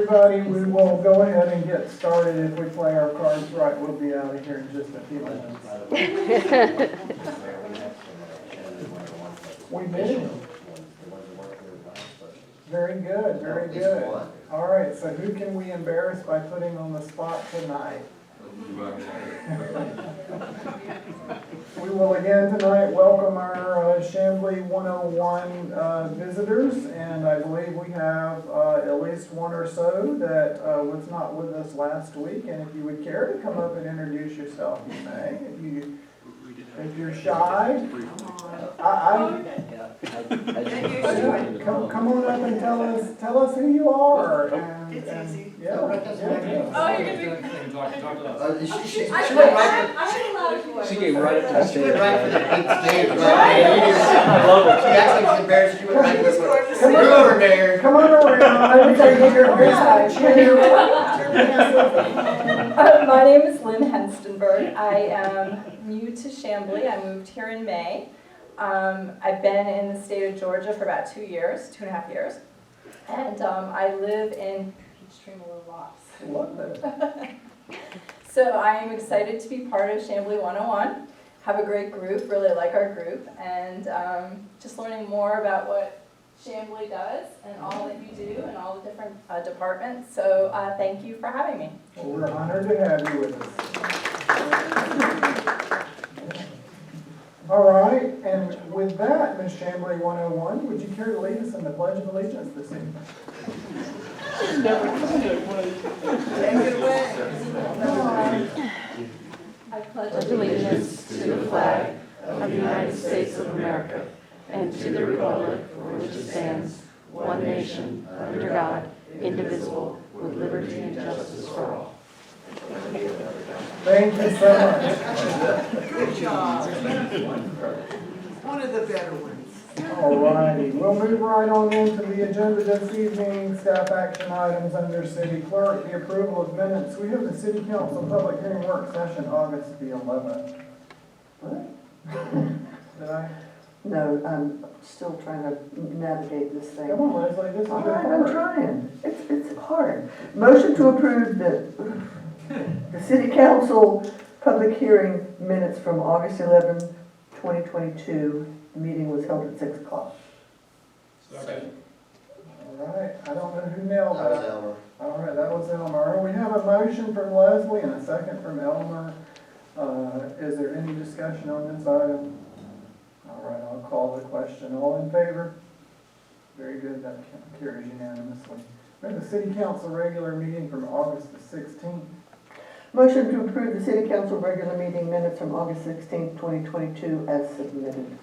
Everybody, we will go ahead and get started. If we play our cards right, we'll be out of here in just a few minutes. We did. Very good, very good. All right, so who can we embarrass by putting on the spot tonight? We will again tonight welcome our Chamblee 101 visitors, and I believe we have at least one or so that was not with us last week. And if you would care to come up and introduce yourself, you may. If you're shy, come on up and tell us who you are. It's easy. Yeah. Oh, you're gonna be. She came right up to the stage. She went right for the big stage. I love it. She actually was embarrassed. She went right to the Come on over there. Come on around. My name is Lynn Henstenberg. I am new to Chamblee. I moved here in May. I've been in the state of Georgia for about 2 years, 2.5 years. And I live in Peachtree Willow Lofts. So I am excited to be part of Chamblee 101. Have a great group, really like our group, and just learning more about what Chamblee does and all that you do and all the different departments. So thank you for having me. Well, we're honored to have you with us. All right, and with that, Ms. Chamblee 101, would you care to lead us in the Pledge of Allegiance this evening? Take it away. I pledge allegiance to the flag of the United States of America and to the republic for which it stands, one nation, under God, indivisible, with liberty and justice for all. Thank you so much. Good job. One of the better ones. All righty, we'll move right on into the agenda this evening. Staff action items under City Clerk, the approval of minutes. We have the City Council public hearing work session August the 11th. What? Did I? No, I'm still trying to navigate this thing. Come on, Leslie, this is All your right, I'm part. trying. It's hard. Motion to approve the City Council public hearing minutes from August 11, 2022. The meeting was held at 6 o'clock. Second. All right, I don't know who nailed That was that. Elmer. All right, that was Elmer. We have a motion from Leslie and a second from Elmer. Is there any discussion on this item? All right, I'll call the question. All in favor? Very good, that carries unanimously. We have the City Council regular meeting from August the 16th. Motion to approve the City Council regular meeting minutes from August 16, 2022 as submitted.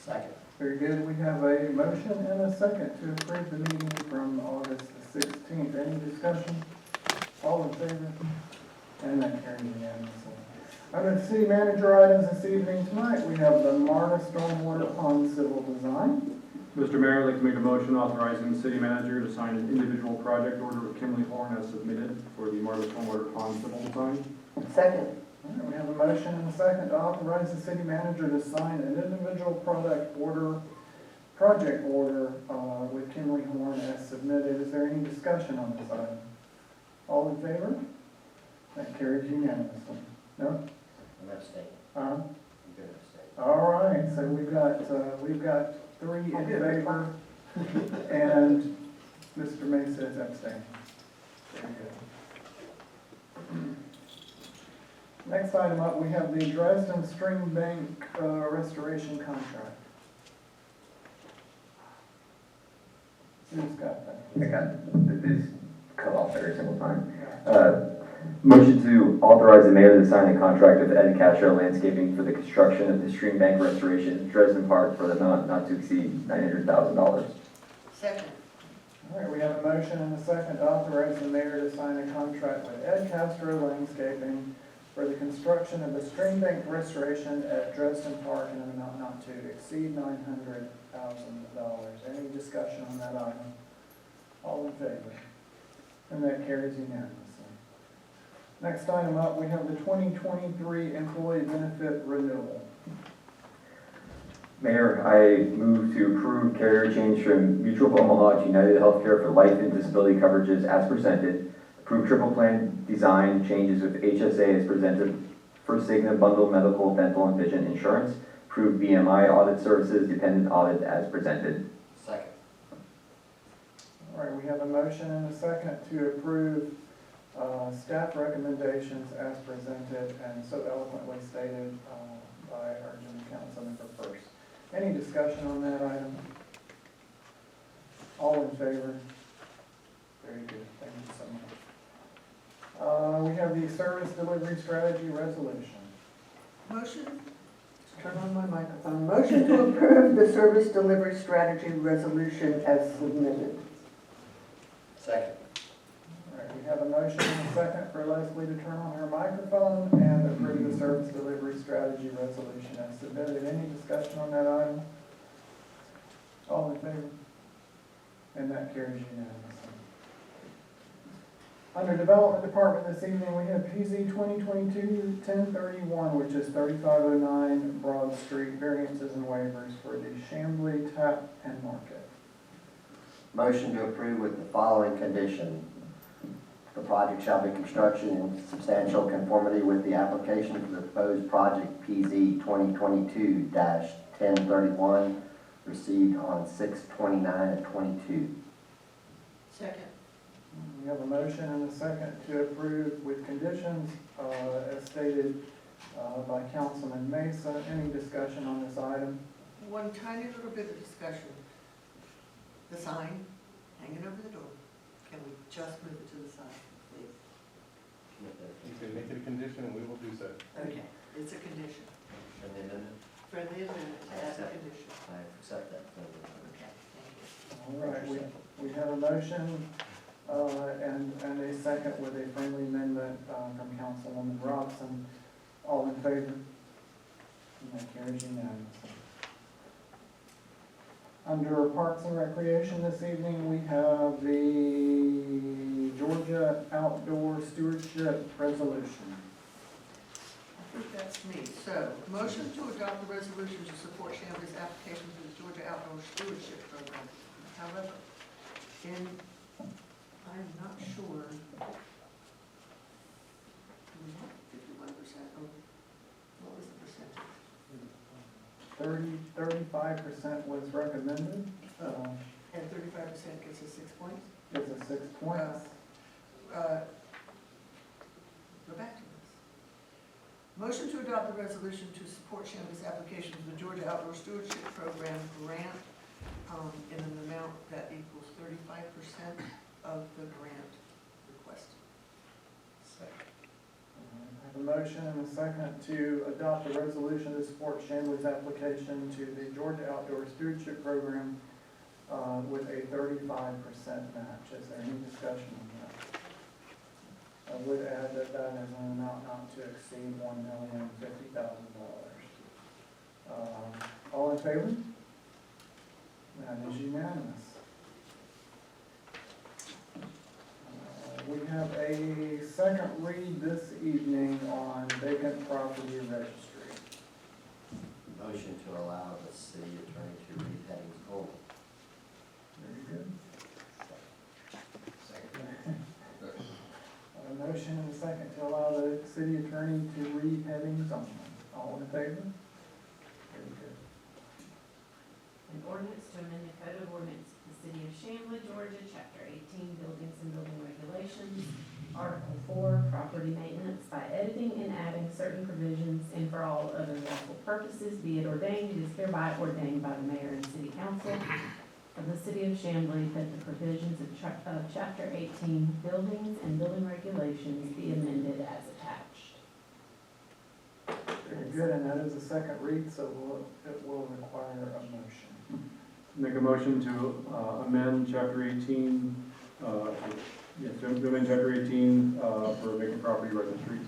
Second. Very good, we have a motion and a second to approve the meeting from August the 16th. Any discussion? All in favor? And that carries unanimously. Under the city manager items this evening tonight, we have the Marta Stormwater Pond Civil Design. Mr. Mayor, I'd like to make a motion authorizing the city manager to sign an individual project order with Chamblee Horn as submitted for the Marta Stormwater Pond Civil Design. Second. All right, we have a motion and a second to authorize the city manager to sign an individual project order with Chamblee Horn as submitted. Is there any discussion on this item? All in favor? That carries unanimously. No? I'm abstaining. Uh-huh. I'm gonna abstain. All right, so we've got 3 in favor, and Mr. May says abstain. Very good. Next item up, we have the Dresden Stream Bank restoration contract. Who's got that? I got this cut off every single time. Motion to authorize the mayor to sign a contract with Ed Castro Landscaping for the construction of the stream bank restoration at Dresden Park for the amount not to exceed $900,000. Second. All right, we have a motion and a second to authorize the mayor to sign a contract with Ed Castro Landscaping for the construction of the stream bank restoration at Dresden Park in an amount not to exceed $900,000. Any discussion on that item? All in favor? And that carries unanimously. Next item up, we have the 2023 employee benefit renewal. Mayor, I move to approve carrier change from Mutual of Omaha to United Healthcare for life and disability coverages as presented. Approve triple plan design changes with HSA as presented for Cigna bundle medical, dental, and vision insurance. Approve BMI audit services dependent audit as presented. Second. All right, we have a motion and a second to approve staff recommendations as presented and so eloquently stated by our General Councilmember First. Any discussion on that item? All in favor? Very good, thank you so much. We have the service delivery strategy resolution. Motion? Turn on my microphone. Motion to approve the service delivery strategy resolution as submitted. Second. All right, we have a motion and a second for Leslie to turn on her microphone and approve the service delivery strategy resolution as submitted. Any discussion on that item? All in favor? And that carries unanimously. Under Development Department this evening, we have PZ 2022-1031, which is 3509 Broad Street, variances and waivers for the Chamblee Tap and Market. Motion to approve with the following condition. The project shall be constructed in substantial conformity with the application for the proposed project PZ 2022-1031 received on 6/29/22. Second. We have a motion and a second to approve with conditions as stated by Councilman Mesa. Any discussion on this item? One tiny little bit of discussion. The sign hanging over the door. Can we just move it to the side, please? You can make it a condition and we will do so. Okay, it's a condition. Friendly amendment? Friendly amendment as a condition. I accept that friendly amendment. Okay, thank you. All right, we have a motion and a second with a friendly amendment from Councilwoman Robson. All in favor? And that carries unanimously. Under Parks and Recreation this evening, we have the Georgia Outdoor Stewardship Resolution. I think that's me. So, motion to adopt the resolution to support Chamblee's application for the Georgia Outdoor Stewardship Program. However, I'm not sure. Do we have 51% over? What was the percentage? 35% was recommended. And 35% gets us 6 points? Gives us 6 points. Go back to this. Motion to adopt the resolution to support Chamblee's application for the Georgia Outdoor Stewardship Program grant in an amount that equals 35% of the grant requested. Second. I have a motion and a second to adopt a resolution to support Chamblee's application to the Georgia Outdoor Stewardship Program with a 35% match. Is there any discussion on that? I would add that that is an amount not to exceed $1,050,000. All in favor? That is unanimous. We have a second read this evening on vacant property registry. Motion to allow the city attorney to read headings only. Very good. Second. A motion and a second to allow the city attorney to read headings only. All in favor? Very good. An ordinance to amend the code of ordinance of the city of Chamblee, Georgia, chapter 18, buildings and building regulations, article 4, property maintenance, by editing and adding certain provisions, and for all other lawful purposes, be it ordained, it is hereby ordained by the mayor and city council of the city of Chamblee that the provisions of chapter 18, buildings and building regulations, be amended as attached. Very good, and that is the second read, so it will require a motion. Make a motion to amend chapter 18, to amend chapter 18 for vacant property registry.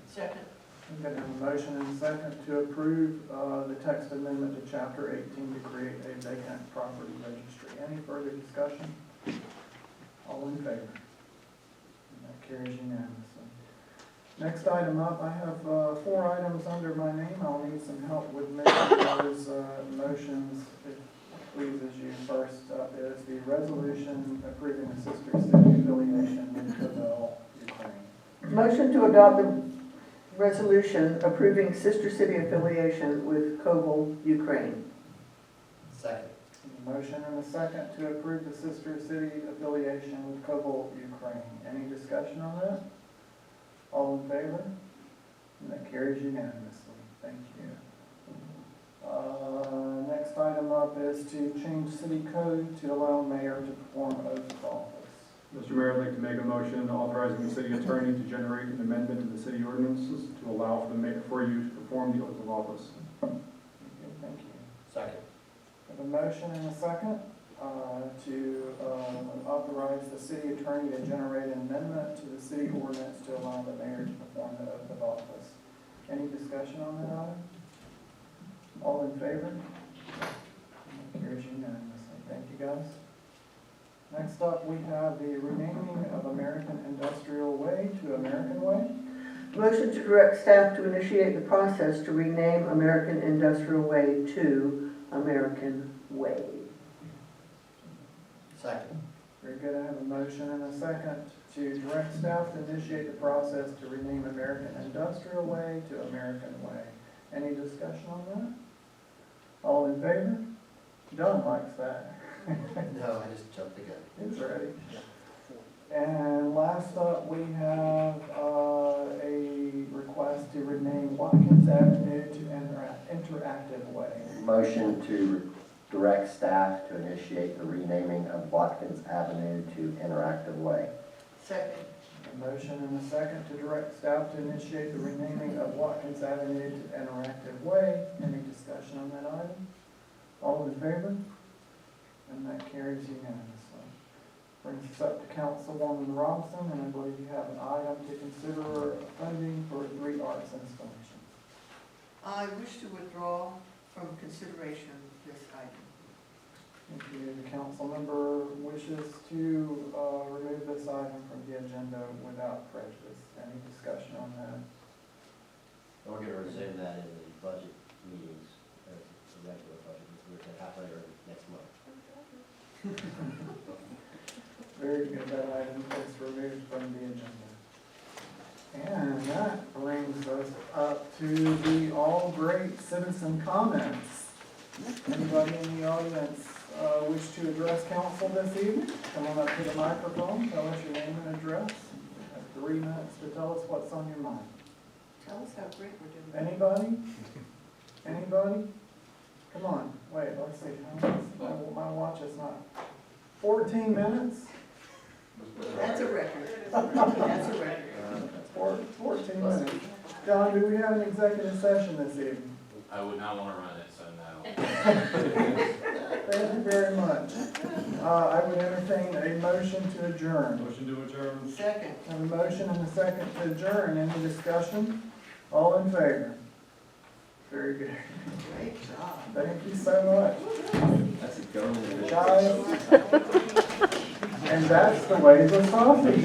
Second. I'm going to have a motion and a second to approve the text amendment to chapter 18 to create a vacant property registry. Any further discussion? All in favor? And that carries unanimously. Next item up, I have 4 items under my name. I'll need some help with making those motions. If it pleases you, first up is the resolution approving the sister city affiliation with Kovel, Ukraine. Motion to adopt the resolution approving sister city affiliation with Kovel, Ukraine. Second. A motion and a second to approve the sister city affiliation with Kovel, Ukraine. Any discussion on that? All in favor? And that carries unanimously. Thank you. Next item up is to change city code to allow mayor to perform oath of office. Mr. Mayor, I'd like to make a motion authorizing the city attorney to generate an amendment to the city ordinances to allow for the mayor, for you to perform the oath of office. Okay, thank you. Second. We have a motion and a second to authorize the city attorney to generate an amendment to the city ordinance to allow the mayor to perform the oath of office. Any discussion on that item? All in favor? Carries unanimously. Thank you, guys. Next up, we have the renaming of American Industrial Way to American Way. Motion to direct staff to initiate the process to rename American Industrial Way to American Way. Second. Very good. I have a motion and a second to direct staff to initiate the process to rename American Industrial Way to American Way. Any discussion on that? All in favor? Don likes that. No, I just jumped the gun. He's ready. And last up, we have a request to rename Watkins Avenue to Interactive Way. Motion to direct staff to initiate the renaming of Watkins Avenue to Interactive Way. Second. A motion and a second to direct staff to initiate the renaming of Watkins Avenue to Interactive Way. Any discussion on that item? All in favor? And that carries unanimously. Brings us up to Councilwoman Robinson, and I believe you have an item to consider funding for 3 arts installations. I wish to withdraw from consideration this item. Thank you. The council member wishes to remove this item from the agenda without prejudice. Any discussion on that? We're going to resume that in the budget meetings, the regular budget, which will happen next month. Very good, that item is removed from the agenda. And that brings us up to the all great citizen comments. Anybody in the audience wish to address council this evening? Come on up to the microphone, tell us your name and address. You have 3 minutes to tell us what's on your mind. Tell us how great we're doing. Anybody? Anybody? Come on, wait, let's see. My watch is not. 14 minutes? That's a record. That's a record. 14 minutes. John, do we have an executive session this evening? I would not want to run it, so no. Thank you very much. I would entertain a motion to adjourn. Motion to adjourn. Second. I have a motion and a second to adjourn. Any discussion? All in favor? Very good. Great job. Thank you so much. That's a government. Guys. And that's the way the sausage is.